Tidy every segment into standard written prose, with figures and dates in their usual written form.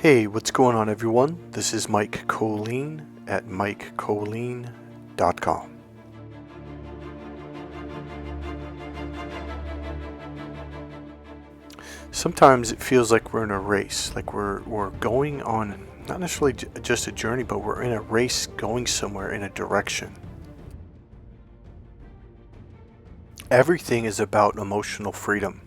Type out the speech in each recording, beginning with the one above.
Hey, what's going on, everyone? This is Mike Kollin at MikeKollin.com. Sometimes it feels like we're in a race, like we're going on not necessarily just a journey, but we're in a race going somewhere in a direction. Everything is about emotional freedom.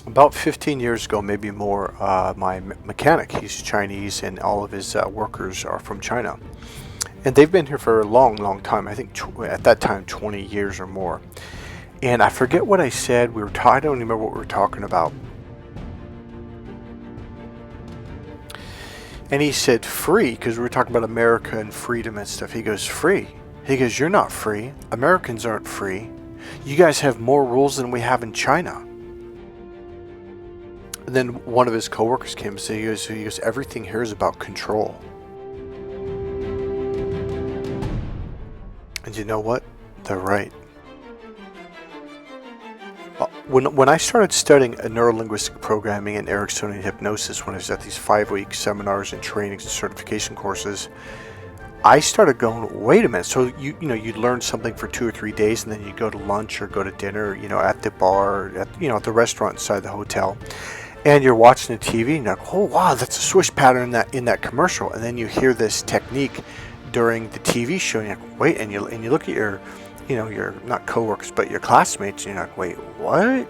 About 15 years ago, maybe more, my mechanic, he's Chinese, and all of his workers are from China. And they've been here for a long, long time. I think at that time, 20 years or more. And I forget what I said. I don't remember what we were talking about. And he said free, because we were talking about America and freedom and stuff. He goes, free. He goes, you're not free. Americans aren't free. You guys have more rules than we have in China. And then one of his coworkers came and said, he goes, everything here is about control. And you know what? They're right. When I started studying neuro-linguistic programming and Ericksonian hypnosis, when I was at these 5-week seminars and trainings and certification courses, I started going, wait a minute. So you'd learn something for 2 or 3 days, and then you go to lunch or go to dinner, at the bar, at the restaurant inside the hotel. And you're watching the TV and you're like, oh wow, that's a swish pattern in that commercial. And then you hear this technique during the TV show, and you're like, wait, and you look at your not coworkers, but your classmates, and you're like, wait, what?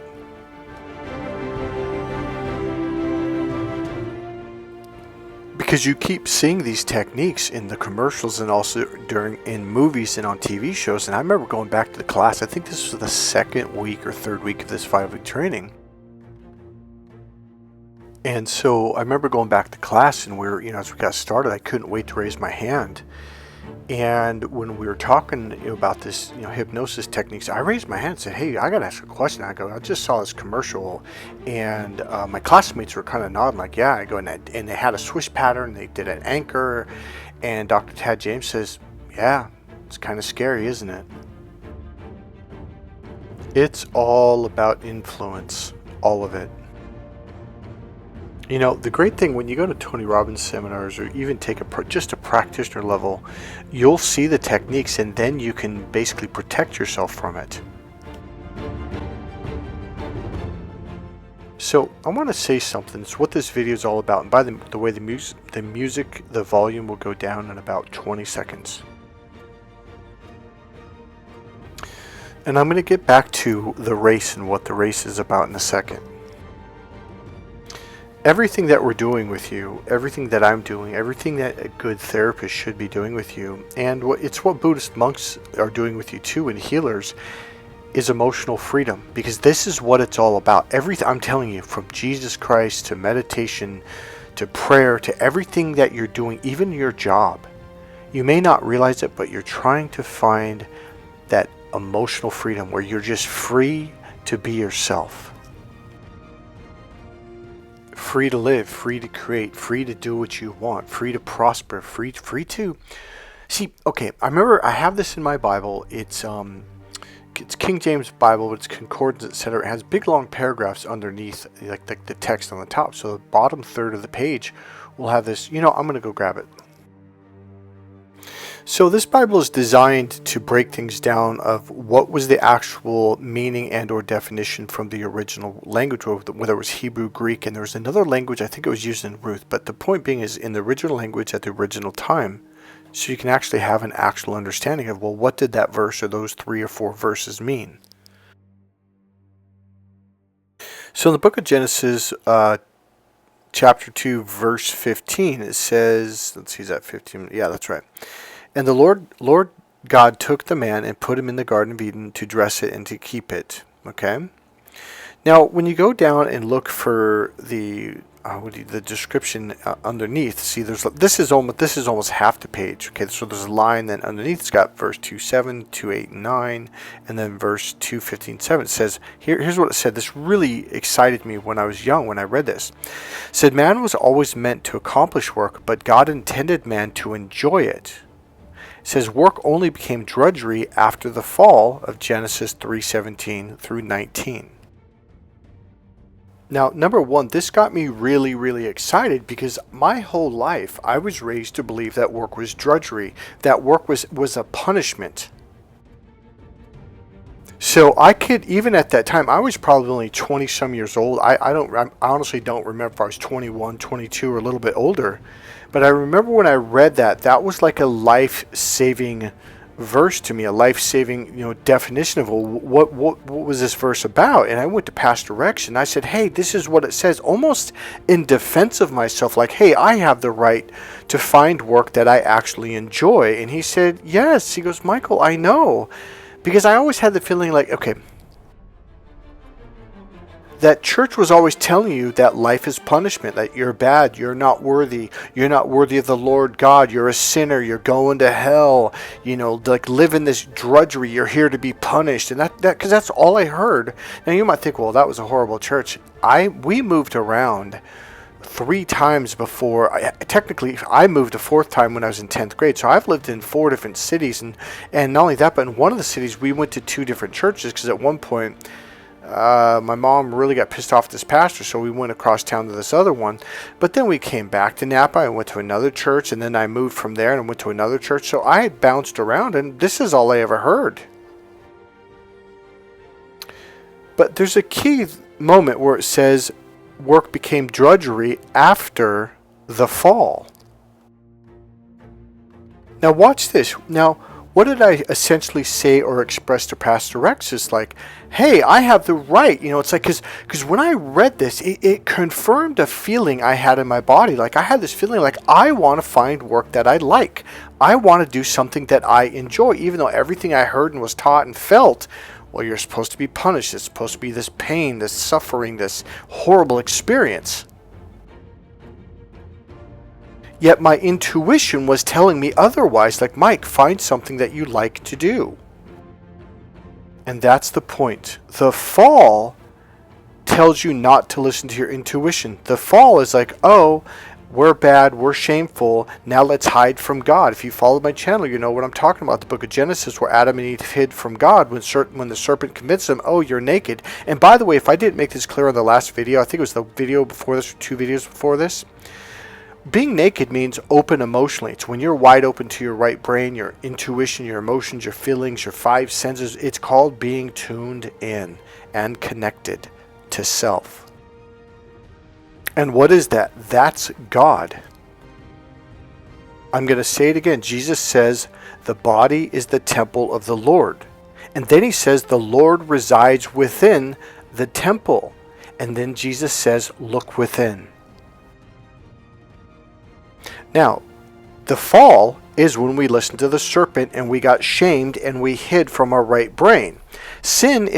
Because you keep seeing these techniques in the commercials and also in movies and on TV shows. And I remember going back to the class, I think this was the second week or third week of this 5-week training. And so I remember going back to class, and as we got started, I couldn't wait to raise my hand. And when we were talking about this, hypnosis techniques, I raised my hand and said, hey, I got to ask a question. I just saw this commercial, and my classmates were kind of nodding like, yeah. I go, and they had a swish pattern. They did an anchor, and Dr. Tad James says, yeah, it's kind of scary, isn't it? It's all about influence, all of it. The great thing when you go to Tony Robbins seminars, or even take just a practitioner level, you'll see the techniques, and then you can basically protect yourself from it. So I want to say something. It's what this video is all about. And by the way, the music, the volume will go down in about 20 seconds. And I'm going to get back to the race and what the race is about in a second. Everything that we're doing with you, everything that I'm doing, everything that a good therapist should be doing with you, and it's what Buddhist monks are doing with you too, and healers, is emotional freedom. Because this is what it's all about. Everything, I'm telling you, from Jesus Christ to meditation to prayer to everything that you're doing, even your job. You may not realize it, but you're trying to find that emotional freedom where you're just free to be yourself. Free to live, free to create, free to do what you want, free to prosper, free to see. Okay, I remember I have this in my Bible. It's King James Bible, but it's concordance, etc. It has big long paragraphs underneath, like the text on the top. So the bottom third of the page will have this. I'm going to go grab it. So this Bible is designed to break things down of what was the actual meaning and or definition from the original language, whether it was Hebrew, Greek, and there was another language, I think it was used in Ruth, but the point being is in the original language at the original time, so you can actually have an actual understanding of, well, what did that verse or those 3 or 4 verses mean? So in the book of Genesis, chapter 2, verse 15, it says, let's see, is that 15? Yeah, that's right. And the Lord God took the man and put him in the Garden of Eden to dress it and to keep it. Okay. Now, when you go down and look for the description underneath, see, this is almost half the page. Okay, so there's a line, then underneath it's got verse 2:7, 2:8, and 9, and then verse 2:15, 7. It says here's what it said. This really excited me when I was young when I read this. It said, man was always meant to accomplish work, but God intended man to enjoy it. It says work only became drudgery after the fall of Genesis 3:17 through 19. Now, number one, this got me really, really excited because my whole life I was raised to believe that work was drudgery, that work was a punishment. So I could, even at that time, I was probably only 20 some years old. I honestly don't remember if I was 21, 22, or a little bit older. But I remember when I read that, that was like a life-saving verse to me, a life-saving, definition of, well, what was this verse about? And I went to Pastor Rex and I said, hey, this is what it says, almost in defense of myself, like, hey, I have the right to find work that I actually enjoy. And he said, yes. He goes, Michael, I know. Because I always had the feeling like, okay, that church was always telling you that life is punishment, that you're bad, you're not worthy of the Lord God, you're a sinner, you're going to hell, like live in this drudgery, you're here to be punished. And that because that's all I heard. Now you might think, well, that was a horrible church. We moved around 3 times before. Technically, I moved a 4th time when I was in 10th grade. So I've lived in 4 different cities. And not only that, but in one of the cities, we went to 2 different churches because at one point, my mom really got pissed off at this pastor, so we went across town to this other one. But then we came back to Napa and went to another church, and then I moved from there and went to another church. So I bounced around, and this is all I ever heard. But there's a key moment where it says, work became drudgery after the fall. Now watch this. Now, what did I essentially say or express to Pastor Rex is like, hey, I have the right. It's like, because when I read this, it confirmed a feeling I had in my body. Like I had this feeling like I want to find work that I like. I want to do something that I enjoy, even though everything I heard and was taught and felt, well, you're supposed to be punished. It's supposed to be this pain, this suffering, this horrible experience. Yet my intuition was telling me otherwise, like, Mike, find something that you like to do. And that's the point. The fall tells you not to listen to your intuition. The fall is like, oh, we're bad, we're shameful, now let's hide from God. If you followed my channel, you know what I'm talking about. The book of Genesis, where Adam and Eve hid from God when the serpent convinced them, oh, you're naked. And by the way, if I didn't make this clear on the last video, I think it was the video before this or 2 videos before this, being naked means open emotionally. It's when you're wide open to your right brain, your intuition, your emotions, your feelings, your 5 senses. It's called being tuned in and connected to self. And what is that? That's God. I'm going to say it again. Jesus says the body is the temple of the Lord. And then he says the Lord resides within the temple. And then Jesus says, look within. Now, the fall is when we listened to the serpent and we got shamed and we hid from our right brain. Sin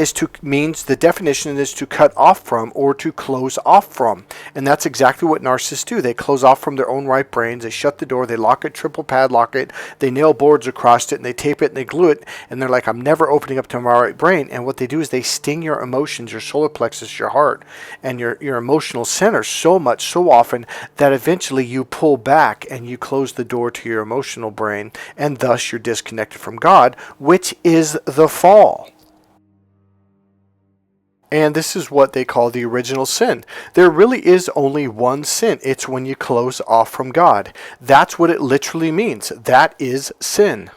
means the definition is to cut off from or to close off from. And that's exactly what narcissists do. They close off from their own right brains. They shut the door. They lock it, triple padlock it. They nail boards across it and they tape it and they glue it. And they're like, I'm never opening up to my right brain. And what they do is they sting your emotions, your solar plexus, your heart, and your emotional center so much, so often that eventually you pull back and you close the door to your emotional brain. And thus you're disconnected from God, which is the fall. And this is what they call the original sin. There really is only one sin. It's when you close off from God. That's what it literally means. That is sin.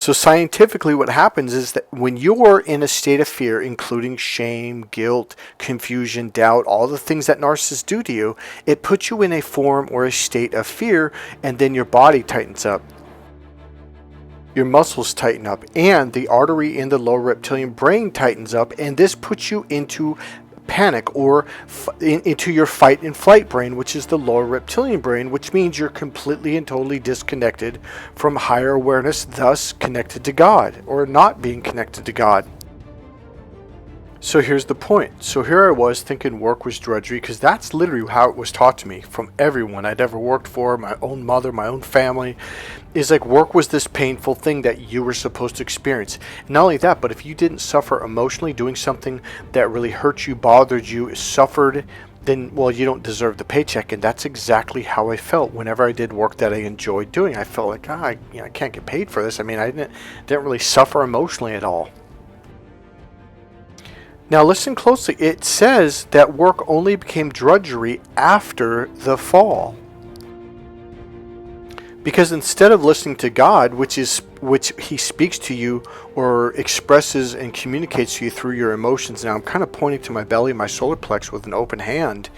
So scientifically what happens is that when you're in a state of fear, including shame, guilt, confusion, doubt, all the things that narcissists do to you, it puts you in a form or a state of fear, and then your body tightens up. Your muscles tighten up, and the artery in the lower reptilian brain tightens up, and this puts you into panic or into your fight and flight brain, which is the lower reptilian brain, which means you're completely and totally disconnected from higher awareness, thus connected to God, or not being connected to God. So here's the point. So here I was thinking work was drudgery, because that's literally how it was taught to me from everyone I'd ever worked for, my own mother, my own family, is like work was this painful thing that you were supposed to experience. And not only that, but if you didn't suffer emotionally doing something that really hurt you, bothered you, suffered, then, well, you don't deserve the paycheck. And that's exactly how I felt whenever I did work that I enjoyed doing. I felt like, I can't get paid for this. I mean, I didn't really suffer emotionally at all. Now listen closely. It says that work only became drudgery after the fall. Because instead of listening to God, which he speaks to you or expresses and communicates to you through your emotions. Now I'm kind of pointing to my belly, my solar plex with an open hand.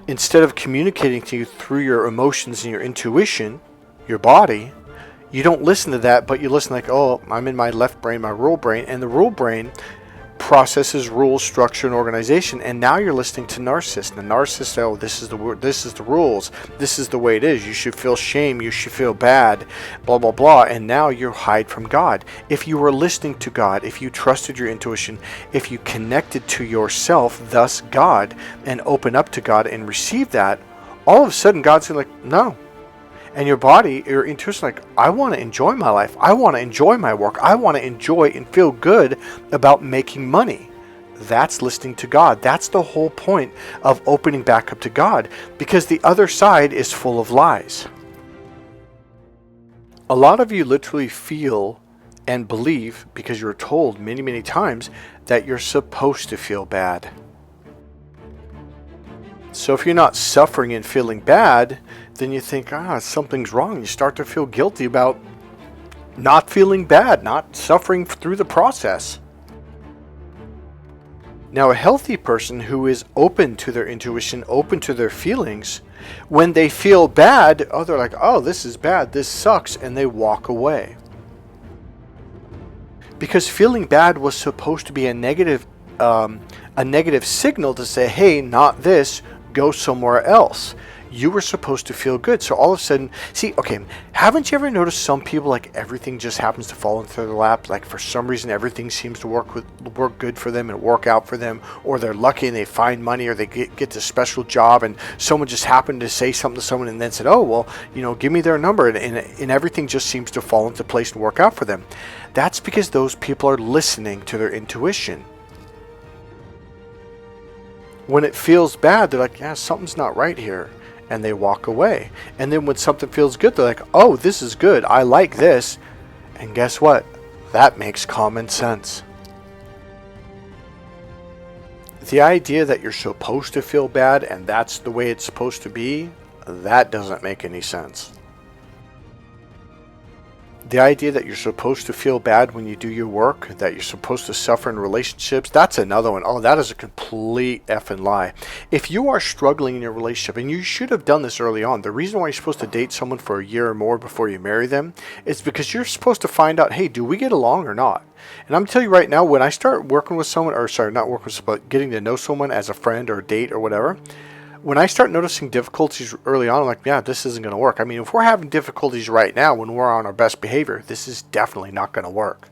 Instead of communicating to you through your emotions and your intuition, your body, you don't listen to that, but you listen like, oh, I'm in my left brain, my rule brain, and the rule brain processes rules, structure, and organization. And now you're listening to Narcissist. The Narcissist, oh, this is the rules, this is the way it is. You should feel shame, you should feel bad, blah blah blah. And now you hide from God. If you were listening to God, if you trusted your intuition, if you connected to yourself, thus God, and open up to God and receive that, all of a sudden God's like, no. And your body, your intuition, like, I want to enjoy my life. I want to enjoy my work. I want to enjoy and feel good about making money. That's listening to God. That's the whole point of opening back up to God, because the other side is full of lies. A lot of you literally feel and believe, because you're told many, many times, that you're supposed to feel bad. So if you're not suffering and feeling bad, then you think, something's wrong. You start to feel guilty about not feeling bad, not suffering through the process. Now, a healthy person who is open to their intuition, open to their feelings, when they feel bad, they're like, oh, this is bad, this sucks, and they walk away. Because feeling bad was supposed to be a negative signal to say, hey, not this, go somewhere else. You were supposed to feel good. So all of a sudden, haven't you ever noticed some people, like, everything just happens to fall into their lap? Like, for some reason, everything seems to work good for them and work out for them, or they're lucky and they find money, or they get this special job, and someone just happened to say something to someone and then said, oh, well, give me their number, and everything just seems to fall into place and work out for them. That's because those people are listening to their intuition. When it feels bad, they're like, something's not right here. And they walk away. And then when something feels good, they're like, oh, this is good. I like this. And guess what? That makes common sense. The idea that you're supposed to feel bad and that's the way it's supposed to be, that doesn't make any sense. The idea that you're supposed to feel bad when you do your work, that you're supposed to suffer in relationships, that's another one. Oh, that is a complete effing lie. If you are struggling in your relationship, and you should have done this early on, the reason why you're supposed to date someone for a year or more before you marry them is because you're supposed to find out, hey, do we get along or not? And I'm telling you right now, when I start working with someone, but getting to know someone as a friend or a date or whatever, when I start noticing difficulties early on, I'm like, this isn't going to work. I mean, if we're having difficulties right now when we're on our best behavior, this is definitely not going to work.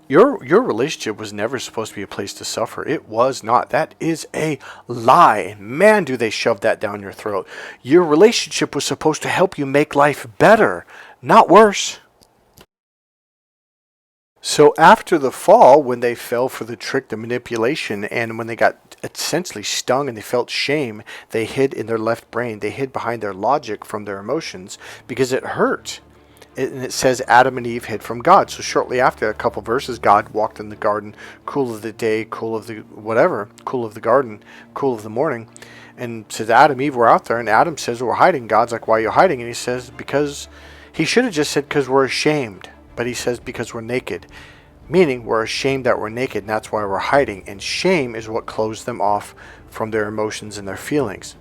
Your relationship was never supposed to be a place to suffer. It was not. That is a lie. And man, do they shove that down your throat. Your relationship was supposed to help you make life better, not worse. So after the fall, when they fell for the trick, the manipulation, and when they got essentially stung and they felt shame, they hid in their left brain. They hid behind their logic from their emotions because it hurt. And it says Adam and Eve hid from God. So shortly after, a couple verses, God walked in the garden, cool of the day, cool of the whatever, cool of the garden, cool of the morning. And says Adam and Eve were out there, and Adam says, we're hiding. God's like, why are you hiding? And he says, because he should have just said, because we're ashamed. But he says, because we're naked. Meaning we're ashamed that we're naked, and that's why we're hiding. And shame is what closed them off from their emotions and their feelings.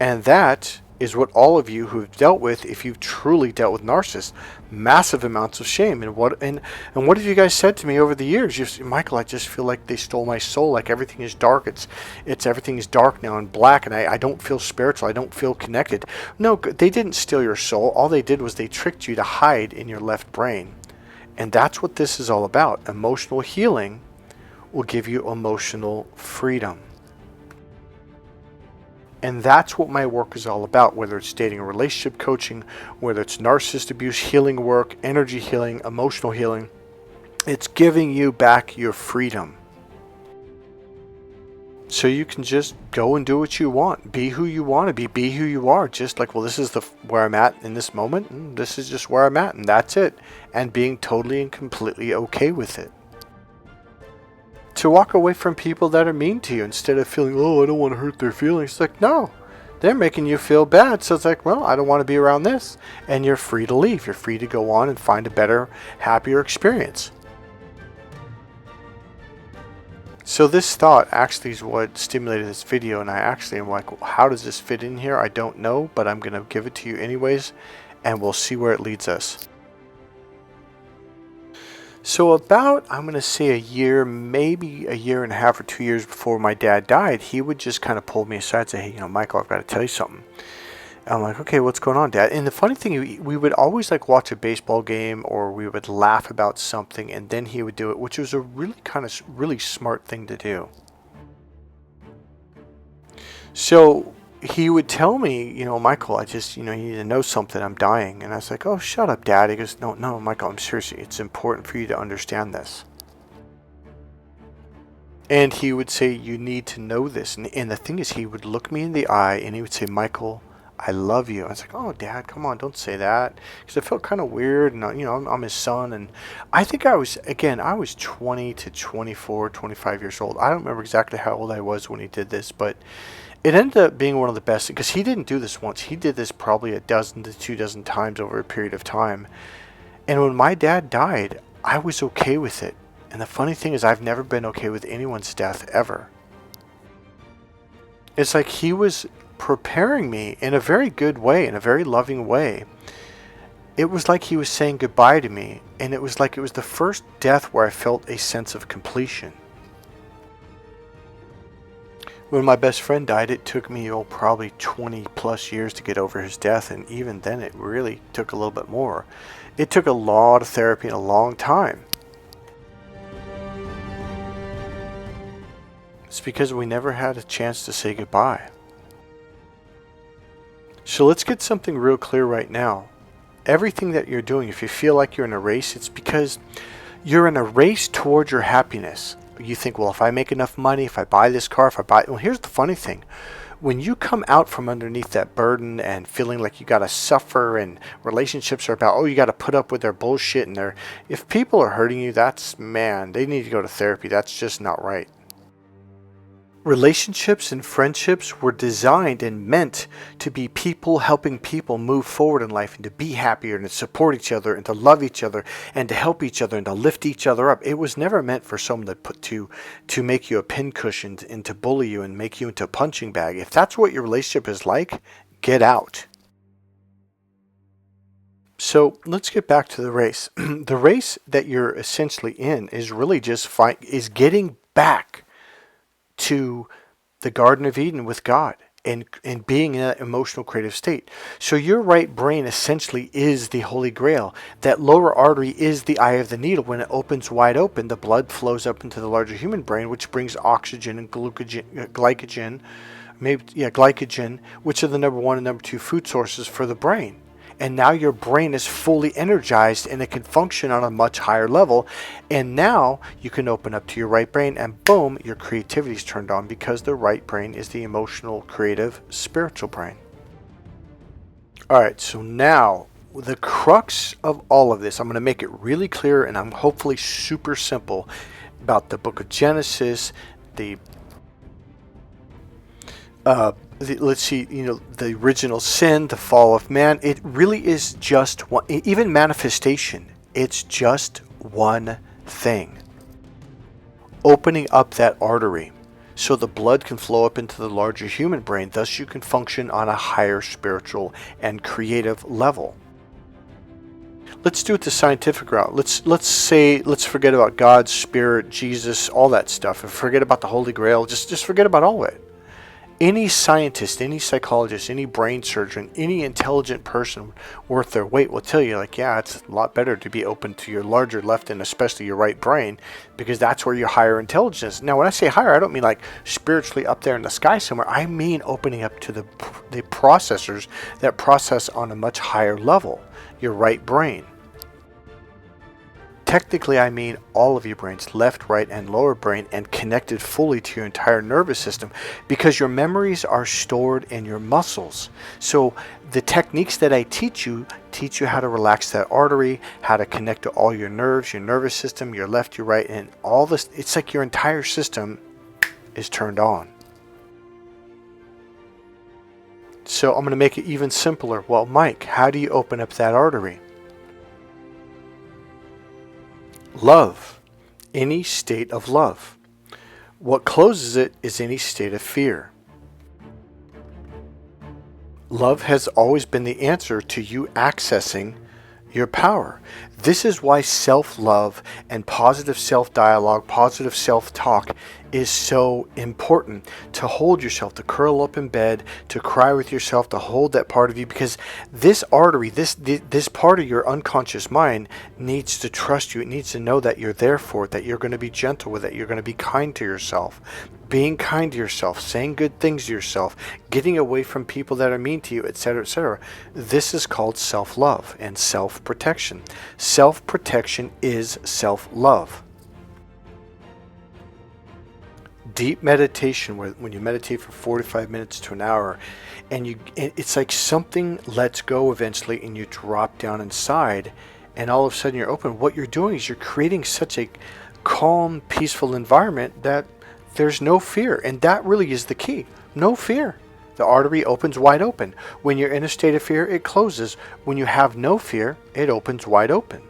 And that is what all of you who have dealt with, if you've truly dealt with narcissists, massive amounts of shame. And what have you guys said to me over the years? Michael, I just feel like they stole my soul. Like everything is dark. It's everything is dark now and black, and I don't feel spiritual. I don't feel connected. No, they didn't steal your soul. All they did was they tricked you to hide in your left brain. And that's what this is all about. Emotional healing will give you emotional freedom. And that's what my work is all about, whether it's dating and relationship coaching, whether it's narcissist abuse healing work, energy healing, emotional healing. It's giving you back your freedom. So you can just go and do what you want. Be who you want to be. Be who you are. Just like, well, this is where I'm at in this moment. And this is just where I'm at. And that's it. And being totally and completely okay with it. To walk away from people that are mean to you instead of feeling, oh, I don't want to hurt their feelings. It's like, no, they're making you feel bad. So it's like, well, I don't want to be around this. And you're free to leave. You're free to go on and find a better, happier experience. So this thought actually is what stimulated this video, and I actually am like, how does this fit in here? I don't know, but I'm going to give it to you anyways, and we'll see where it leads us. So about, I'm going to say a year, maybe a year and a half or 2 years before my dad died, he would just kind of pull me aside and say, hey, Michael, I've got to tell you something. I'm like, okay, what's going on, Dad? And the funny thing, we would always like watch a baseball game, or we would laugh about something, and then he would do it, which was a really really smart thing to do. So he would tell me, Michael, I just, you need to know something. I'm dying. And I was like, oh, shut up, Dad. He goes, no, Michael, I'm serious. It's important for you to understand this. And he would say, you need to know this. And the thing is, he would look me in the eye and he would say, Michael, I love you. I was like, oh, Dad, come on, don't say that. Because I felt kind of weird, and I'm his son, and I think I was 20 to 24, 25 years old. I don't remember exactly how old I was when he did this, but it ended up being one of the best, because he didn't do this once. He did this probably 12 to 24 times over a period of time. And when my dad died, I was okay with it. And the funny thing is, I've never been okay with anyone's death ever. It's like he was preparing me in a very good way, in a very loving way. It was like he was saying goodbye to me, and it was like it was the first death where I felt a sense of completion. When my best friend died, it took me probably 20 plus years to get over his death, and even then it really took a little bit more. It took a lot of therapy and a long time. It's because we never had a chance to say goodbye. So let's get something real clear right now. Everything that you're doing, if you feel like you're in a race, it's because you're in a race towards your happiness. You think, well, if I make enough money, if I buy this car, well, here's the funny thing. When you come out from underneath that burden and feeling like you got to suffer, and relationships are about, you got to put up with their bullshit, and if people are hurting you, they need to go to therapy. That's just not right. Relationships and friendships were designed and meant to be people helping people move forward in life, and to be happier, and to support each other, and to love each other, and to help each other, and to lift each other up. It was never meant for someone to make you a pincushion and to bully you and make you into a punching bag. If that's what your relationship is like, get out. So let's get back to the race. The race that you're essentially in is really just is getting back to the Garden of Eden with God, and being in that emotional creative state. So your right brain essentially is the Holy Grail. That lower artery is the eye of the needle. When it opens wide open, the blood flows up into the larger human brain, which brings oxygen and glycogen, which are the number 1 and number 2 food sources for the brain. And now your brain is fully energized, and it can function on a much higher level. And now you can open up to your right brain, and boom, your creativity is turned on, because the right brain is the emotional, creative, spiritual brain. All right, so now the crux of all of this, I'm going to make it really clear, and I'm hopefully super simple, about the book of Genesis, let's see, the original sin, the fall of man. It really is just one, even manifestation, it's just one thing. Opening up that artery so the blood can flow up into the larger human brain, thus you can function on a higher spiritual and creative level. Let's do it the scientific route. Let's forget about God, Spirit, Jesus, all that stuff, and forget about the Holy Grail. Just forget about all of it. Any scientist, any psychologist, any brain surgeon, any intelligent person worth their weight will tell you, it's a lot better to be open to your larger left and especially your right brain, because that's where your higher intelligence is. Now, when I say higher, I don't mean like spiritually up there in the sky somewhere. I mean opening up to the processors that process on a much higher level, your right brain. technically I mean all of your brains, left, right, and lower brain, and connected fully to your entire nervous system, because your memories are stored in your muscles. So the techniques that I teach you how to relax that artery, how to connect to all your nerves, your nervous system, your left, your right, and all this. It's like your entire system is turned on. So I'm going to make it even simpler. Well, Mike, how do you open up that artery? Love. Any state of love. What closes it is any state of fear. Love has always been the answer to you accessing your power. This is why self-love and positive self-dialogue, positive self-talk is so important. To hold yourself, to curl up in bed, to cry with yourself, to hold that part of you, because this artery, this part of your unconscious mind needs to trust you. It needs to know that you're there for it, that you're going to be gentle with it, you're going to be kind to yourself. Being kind to yourself, saying good things to yourself, getting away from people that are mean to you, etc., etc. This is called self-love and self-protection. Self-protection is self-love. Deep meditation, when you meditate for 45 minutes to an hour, and it's like something lets go eventually, and you drop down inside, and all of a sudden you're open. What you're doing is you're creating such a calm, peaceful environment that there's no fear, and that really is the key. No fear. The artery opens wide open. When you're in a state of fear, it closes. When you have no fear, it opens wide open.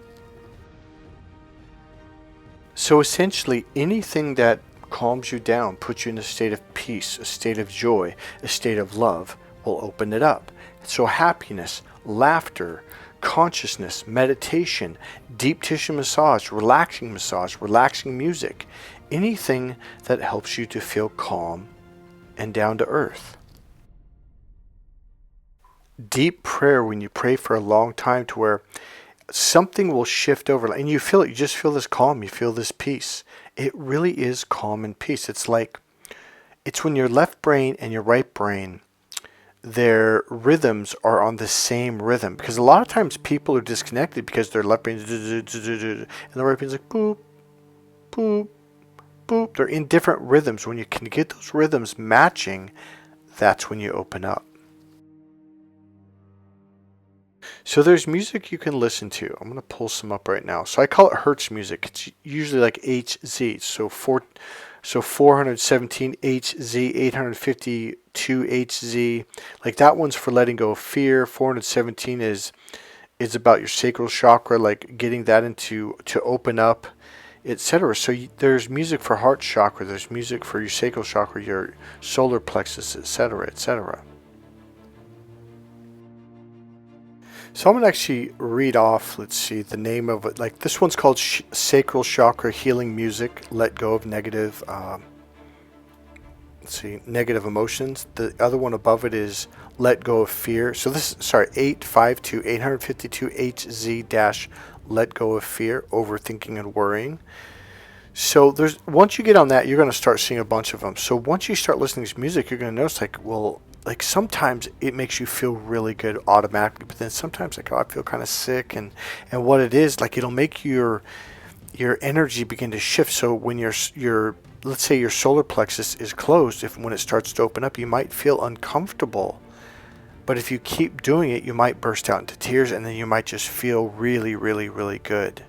So essentially, anything that calms you down, puts you in a state of peace, a state of joy, a state of love, will open it up. So happiness, laughter, consciousness, meditation, deep tissue massage, relaxing music, anything that helps you to feel calm and down to earth. Deep prayer, when you pray for a long time, to where something will shift over and you feel it, you just feel this calm, you feel this peace. It really is calm and peace. It's when your left brain and your right brain, their rhythms are on the same rhythm. Because a lot of times people are disconnected because their left brain and the right brain's like boop, boop, boop. They're in different rhythms. When you can get those rhythms matching, that's when you open up. So there's music you can listen to. I'm going to pull some up right now. So I call it Hertz music. It's usually like HZ. So 417 HZ, 852 HZ. Like that one's for letting go of fear. 417 is about your sacral chakra, like getting that to open up, etc. So there's music for heart chakra. There's music for your sacral chakra, your solar plexus, etc., etc. So I'm going to actually read off, let's see, the name of it. Like this one's called Sacral Chakra Healing Music, Let Go of Negative, negative emotions. The other one above it is Let Go of Fear. So this, 852 HZ- Let Go of Fear, Overthinking and Worrying. So once you get on that, you're going to start seeing a bunch of them. So once you start listening to this music, you're going to notice like sometimes it makes you feel really good automatically, but then sometimes I feel kind of sick, and what it is, like it'll make your energy begin to shift. So when let's say your solar plexus is closed, when it starts to open up, you might feel uncomfortable, but if you keep doing it, you might burst out into tears, and then you might just feel really, really, really good.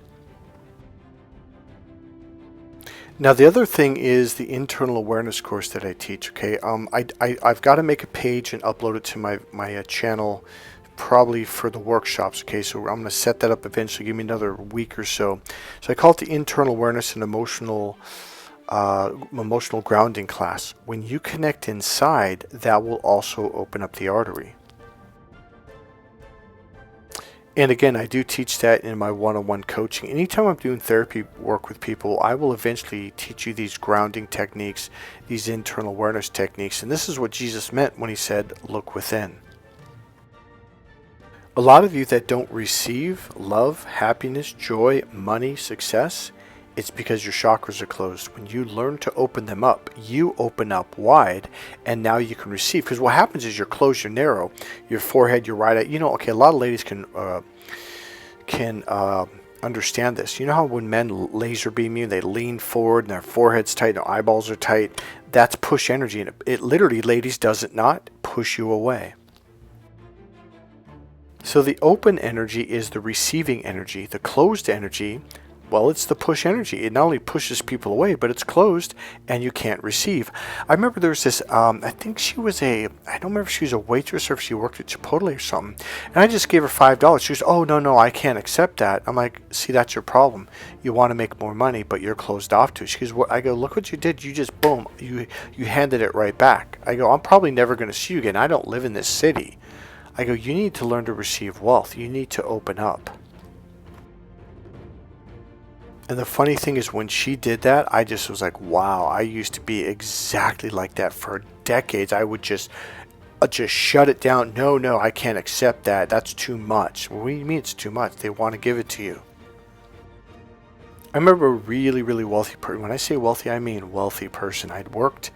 Now the other thing is the internal awareness course that I teach. Okay, I've got to make a page and upload it to my channel, probably for the workshops. Okay, so I'm going to set that up eventually. Give me another week or so. So I call it the internal awareness and emotional grounding class. When you connect inside, that will also open up the artery. And again, I do teach that in my one-on-one coaching. Anytime I'm doing therapy work with people, I will eventually teach you these grounding techniques, these internal awareness techniques. And this is what Jesus meant when he said, look within. A lot of you that don't receive love, happiness, joy, money, success, it's because your chakras are closed. When you learn to open them up, you open up wide, and now you can receive. Because what happens is you're closed, you're narrow, your forehead, your right eye. A lot of ladies can understand this. You know how when men laser beam you, they lean forward and their forehead's tight and their eyeballs are tight? That's push energy. And it literally, ladies, does it not push you away? So the open energy is the receiving energy. The closed energy, well, it's the push energy. It not only pushes people away, but it's closed and you can't receive. I remember there was this, I think she was I don't remember if she was a waitress or if she worked at Chipotle or something. And I just gave her $5. She goes, oh, no, I can't accept that. I'm like, see, that's your problem. You want to make more money, but you're closed off to it. She goes, well, I go, look what you did. You just, boom, you handed it right back. I go, I'm probably never going to see you again. I don't live in this city. I go, you need to learn to receive wealth. You need to open up. And the funny thing is when she did that, I just was like, wow, I used to be exactly like that for decades. I would just shut it down. No, I can't accept that. That's too much. Well, what do you mean it's too much? They want to give it to you. I remember a really, really wealthy person. When I say wealthy, I mean wealthy person. I'd worked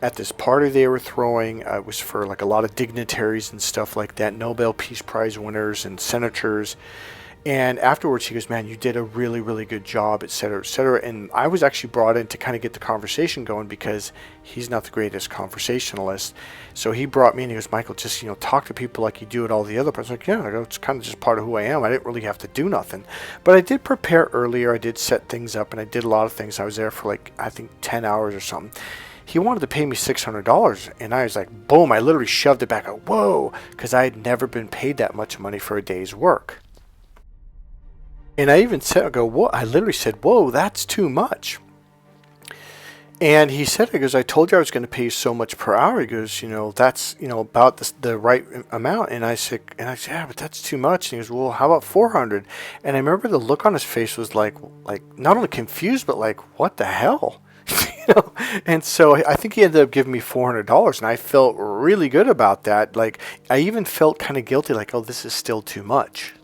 at this party they were throwing. It was for like a lot of dignitaries and stuff like that, Nobel Peace Prize winners and senators. And afterwards, he goes, man, you did a really, really good job, et cetera, et cetera. And I was actually brought in to kind of get the conversation going because he's not the greatest conversationalist. So he brought me in. He goes, Michael, just, talk to people like you do at all the other parts. I was like, yeah, I go, it's kind of just part of who I am. I didn't really have to do nothing. But I did prepare earlier. I did set things up, and I did a lot of things. I was there for like, I think, 10 hours or something. He wanted to pay me $600. And I was like, boom, I literally shoved it back. Whoa, because I had never been paid that much money for a day's work. And I even said, I literally said, whoa, that's too much. And he said, I told you I was going to pay you so much per hour. He goes, that's, about the right amount. And I said, yeah, but that's too much. And he goes, well, how about 400? And I remember the look on his face was like not only confused, but like, what the hell? And so I think he ended up giving me $400. And I felt really good about that. Like, I even felt kind of guilty, like, oh, this is still too much.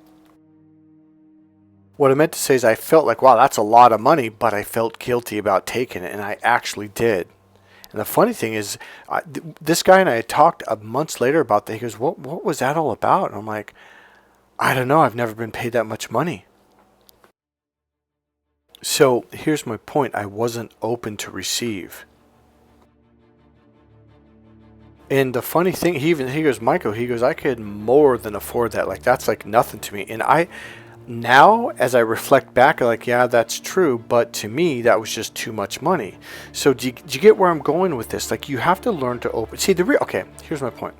What I meant to say is I felt like, wow, that's a lot of money, but I felt guilty about taking it, and I actually did. And the funny thing is, this guy and I had talked months later about that. He goes, what was that all about? And I'm like, I don't know. I've never been paid that much money. So here's my point. I wasn't open to receive. And the funny thing, he goes, Michael, I could more than afford that. Like, that's like nothing to me. And now, as I reflect back, I'm like, yeah, that's true. But to me, that was just too much money. So do you get where I'm going with this? Like, you have to learn to open. See, okay, here's my point.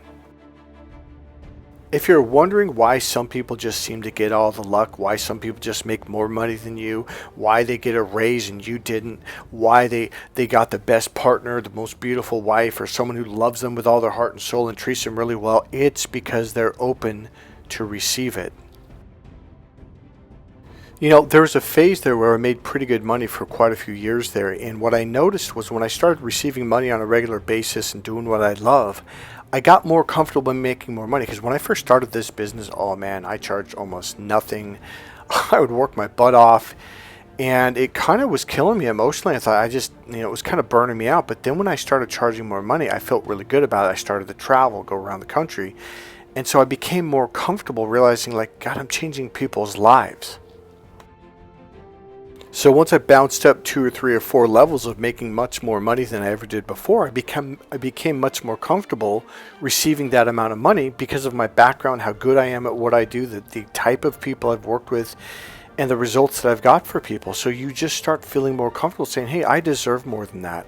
If you're wondering why some people just seem to get all the luck, why some people just make more money than you, why they get a raise and you didn't, why they got the best partner, the most beautiful wife, or someone who loves them with all their heart and soul and treats them really well, it's because they're open to receive it. There was a phase there where I made pretty good money for quite a few years there. And what I noticed was when I started receiving money on a regular basis and doing what I love, I got more comfortable in making more money. Because when I first started this business, oh man, I charged almost nothing. I would work my butt off. And it kind of was killing me emotionally. I thought it was kind of burning me out. But then when I started charging more money, I felt really good about it. I started to travel, go around the country. And so I became more comfortable realizing, like, God, I'm changing people's lives. So once I bounced up 2 or 3 or 4 levels of making much more money than I ever did before, I became much more comfortable receiving that amount of money because of my background, how good I am at what I do, the type of people I've worked with, and the results that I've got for people. So you just start feeling more comfortable saying, hey, I deserve more than that.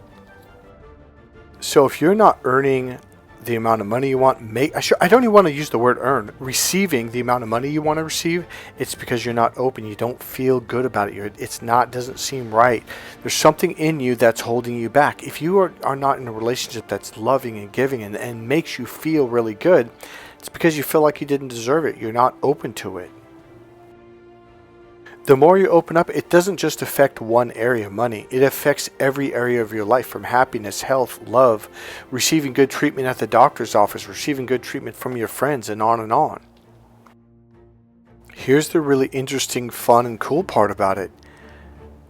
So if you're not earning the amount of money you want, I don't even want to use the word earn, receiving the amount of money you want to receive, it's because you're not open. You don't feel good about it. Doesn't seem right. There's something in you that's holding you back. If you are not in a relationship that's loving and giving and makes you feel really good, it's because you feel like you didn't deserve it. You're not open to it. The more you open up, it doesn't just affect one area, money. It affects every area of your life, from happiness, health, love, receiving good treatment at the doctor's office, receiving good treatment from your friends, and on and on. Here's the really interesting, fun, and cool part about it.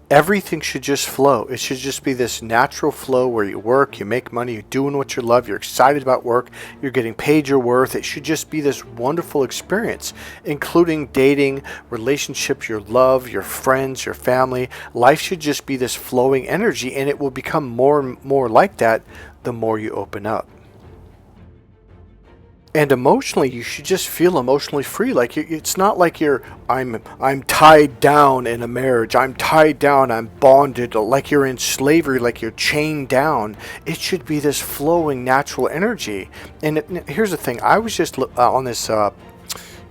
Everything should just flow. It should just be this natural flow where you work, you make money, you're doing what you love, you're excited about work, you're getting paid your worth. It should just be this wonderful experience, including dating, relationships, your love, your friends, your family. Life should just be this flowing energy, and it will become more and more like that the more you open up. And emotionally, you should just feel emotionally free. Like it's not like I'm tied down in a marriage. I'm tied down. I'm bonded. Like you're in slavery. Like you're chained down. It should be this flowing natural energy. And here's the thing. I was just on this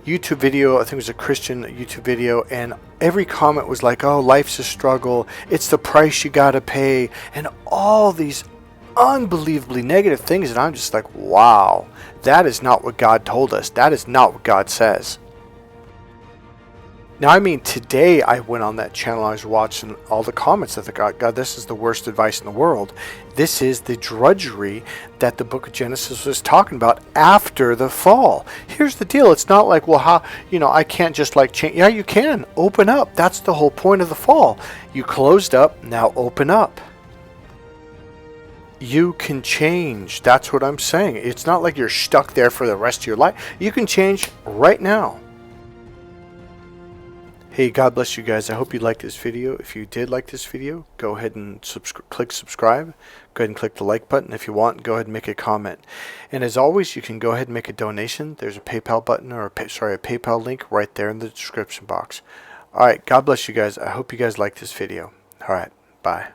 YouTube video. I think it was a Christian YouTube video, and every comment was like, "Oh, life's a struggle. It's the price you gotta pay," and all these unbelievably negative things. And I'm just like, wow, that is not what God told us. That is not what God says. Now, I mean, today I went on that channel, I was watching all the comments. I thought, God, this is the worst advice in the world. This is the drudgery that the book of Genesis was talking about after the fall. Here's the deal. It's not like, well, how, I can't just like change. Yeah, you can. Open up. That's the whole point of the fall. You closed up, now open up. You can change. That's what I'm saying. It's not like you're stuck there for the rest of your life. You can change right now. Hey, God bless you guys. I hope you liked this video. If you did like this video, go ahead and click subscribe. Go ahead and click the like button. If you want, go ahead and make a comment. And as always, you can go ahead and make a donation. There's a PayPal button or a PayPal link right there in the description box. All right. God bless you guys. I hope you guys liked this video. All right. Bye.